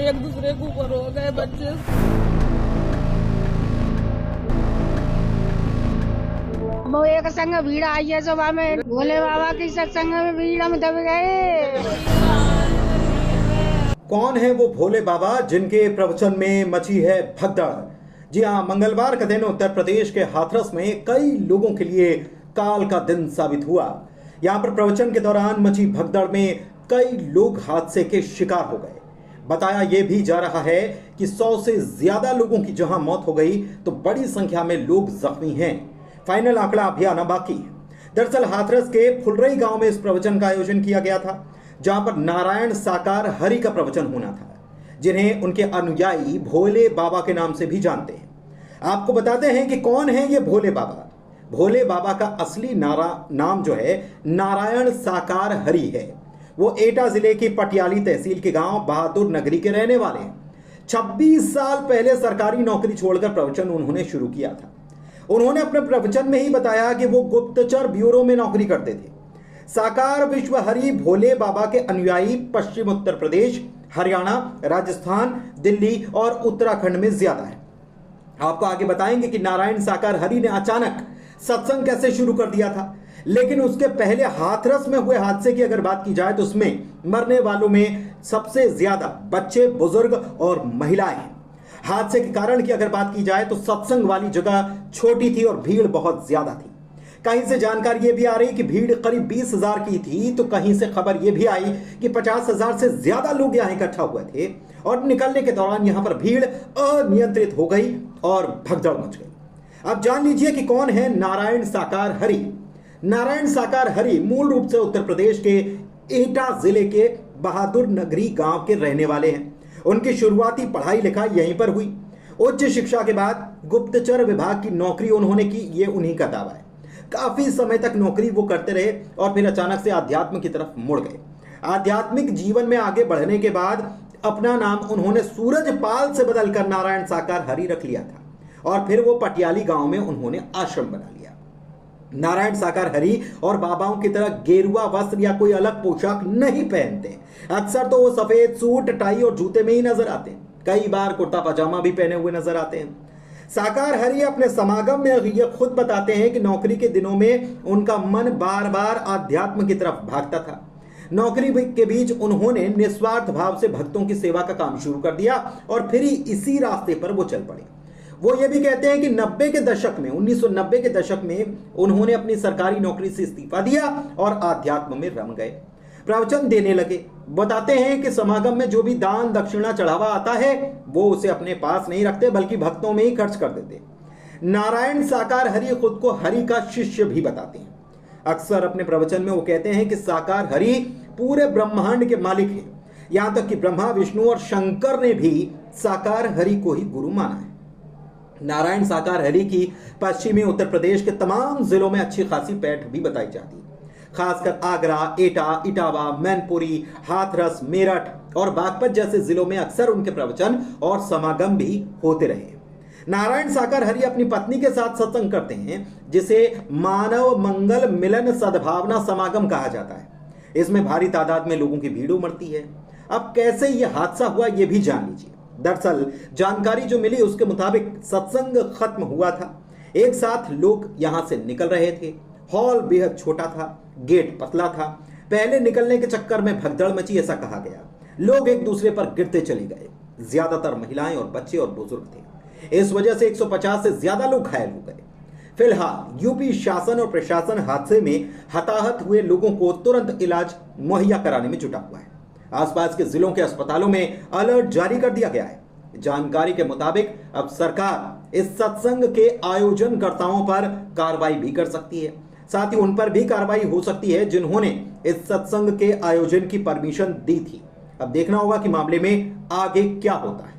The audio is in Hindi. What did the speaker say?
एक दूसरे के ऊपर हो गए बच्चे। वो एक संग भीड़ आई है सुबह में, भोले बाबा की सत्संग में भीड़ में दब गए। कौन है वो भोले बाबा जिनके प्रवचन में मची है भगदड़? जी हाँ, मंगलवार का दिन उत्तर प्रदेश के हाथरस में कई लोगों के लिए काल का दिन साबित हुआ। यहाँ पर प्रवचन के दौरान मची भगदड़ में कई लोग हादसे के शिकार हो गए। बताया यह भी जा रहा है कि 100 से ज्यादा लोगों की जहां मौत हो गई तो बड़ी संख्या में लोग जख्मी हैं। फाइनल आंकड़ा अभी आना बाकी है। दरअसल हाथरस के फुलरई गांव में इस प्रवचन का आयोजन किया गया था, जहां पर नारायण साकार हरि का प्रवचन होना था, जिन्हें उनके अनुयायी भोले बाबा के नाम से भी जानते हैं। आपको बताते हैं कि कौन है ये भोले बाबा। भोले बाबा का असली नाम जो है नारायण साकार हरि है। वो एटा जिले की पटियाली तहसील के गांव बहादुर नगरी के रहने वाले हैं। 26 साल पहले सरकारी नौकरी छोड़कर प्रवचन उन्होंने शुरू किया था। उन्होंने अपने प्रवचन में ही बताया कि वो गुप्तचर ब्यूरो में नौकरी करते थे। साकार विश्व हरि भोले बाबा के अनुयायी पश्चिम उत्तर प्रदेश, हरियाणा, राजस्थान, दिल्ली और उत्तराखंड में ज्यादा है। आपको आगे बताएंगे कि नारायण साकार हरि ने अचानक सत्संग कैसे शुरू कर दिया था, लेकिन उसके पहले हाथरस में हुए हादसे की अगर बात की जाए तो उसमें मरने वालों में सबसे ज्यादा बच्चे, बुजुर्ग और महिलाएं हैं। हादसे के कारण की अगर बात की जाए तो सत्संग वाली जगह छोटी थी और भीड़ बहुत ज्यादा थी। कहीं से जानकारी यह भी आ रही कि भीड़ करीब 20,000 की थी, तो कहीं से खबर यह भी आई कि 50,000 से ज्यादा लोग यहां इकट्ठा हुए थे और निकलने के दौरान यहां पर भीड़ अनियंत्रित हो गई और भगदड़ मच गई। अब जान लीजिए कि कौन है नारायण साकार हरि। नारायण साकार हरि मूल रूप से उत्तर प्रदेश के एटा जिले के बहादुर नगरी गांव के रहने वाले हैं। उनकी शुरुआती पढ़ाई लिखाई यहीं पर हुई। उच्च शिक्षा के बाद गुप्तचर विभाग की नौकरी उन्होंने की, ये उन्हीं का दावा है। काफी समय तक नौकरी वो करते रहे और फिर अचानक से आध्यात्म की तरफ मुड़ गए। आध्यात्मिक जीवन में आगे बढ़ने के बाद अपना नाम उन्होंने सूरजपाल से बदलकर नारायण साकार हरि रख लिया था और फिर वो पटियाली गांव में उन्होंने आश्रम बना लिया। नारायण साकार हरि और बाबाओं की तरह गेरुआ वस्त्र या कोई अलग पोशाक नहीं पहनते। अक्सर तो वो सफेद सूट, टाई और जूते में ही नजर आते हैं। कई बार कुर्ता पजामा भी पहने हुए नजर आते हैं। साकार हरि अपने समागम में ये खुद बताते हैं कि नौकरी के दिनों में उनका मन बार बार आध्यात्म की तरफ भागता था। नौकरी के बीच उन्होंने निस्वार्थ भाव से भक्तों की सेवा का काम शुरू कर दिया और फिर ही इसी रास्ते पर वो चल पड़े। वो ये भी कहते हैं कि 1990 के दशक में उन्होंने अपनी सरकारी नौकरी से इस्तीफा दिया और आध्यात्म में रम गए, प्रवचन देने लगे। बताते हैं कि समागम में जो भी दान दक्षिणा चढ़ावा आता है वो उसे अपने पास नहीं रखते, बल्कि भक्तों में ही खर्च कर देते। नारायण साकार हरि खुद को हरि का शिष्य भी बताते हैं। अक्सर अपने प्रवचन में वो कहते हैं कि साकार हरि पूरे ब्रह्मांड के मालिक हैं। यहां तक कि ब्रह्मा, विष्णु और शंकर ने भी साकार हरि को ही गुरु माना है। नारायण साकार हरि की पश्चिमी उत्तर प्रदेश के तमाम जिलों में अच्छी खासी पैठ भी बताई जाती है। खासकर आगरा, एटा, इटावा, मैनपुरी, हाथरस, मेरठ और बागपत जैसे जिलों में अक्सर उनके प्रवचन और समागम भी होते रहे। नारायण साकार हरि अपनी पत्नी के साथ सत्संग करते हैं, जिसे मानव मंगल मिलन सद्भावना समागम कहा जाता है। इसमें भारी तादाद में लोगों की भीड़ उमड़ती है। अब कैसे यह हादसा हुआ ये भी जान लीजिए। दरअसल जानकारी जो मिली उसके मुताबिक सत्संग खत्म हुआ था। एक साथ लोग यहां से निकल रहे थे। हॉल बेहद छोटा था, गेट पतला था। पहले निकलने के चक्कर में भगदड़ मची, ऐसा कहा गया। लोग एक दूसरे पर गिरते चले गए। ज्यादातर महिलाएं और बच्चे और बुजुर्ग थे। इस वजह से 150 से ज्यादा लोग घायल हो गए। फिलहाल यूपी शासन और प्रशासन हादसे में हताहत हुए लोगों को तुरंत इलाज मुहैया कराने में जुटा हुआ है। आसपास के जिलों के अस्पतालों में अलर्ट जारी कर दिया गया है। जानकारी के मुताबिक अब सरकार इस सत्संग के आयोजनकर्ताओं पर कार्रवाई भी कर सकती है। साथ ही उन पर भी कार्रवाई हो सकती है जिन्होंने इस सत्संग के आयोजन की परमिशन दी थी। अब देखना होगा कि मामले में आगे क्या होता है।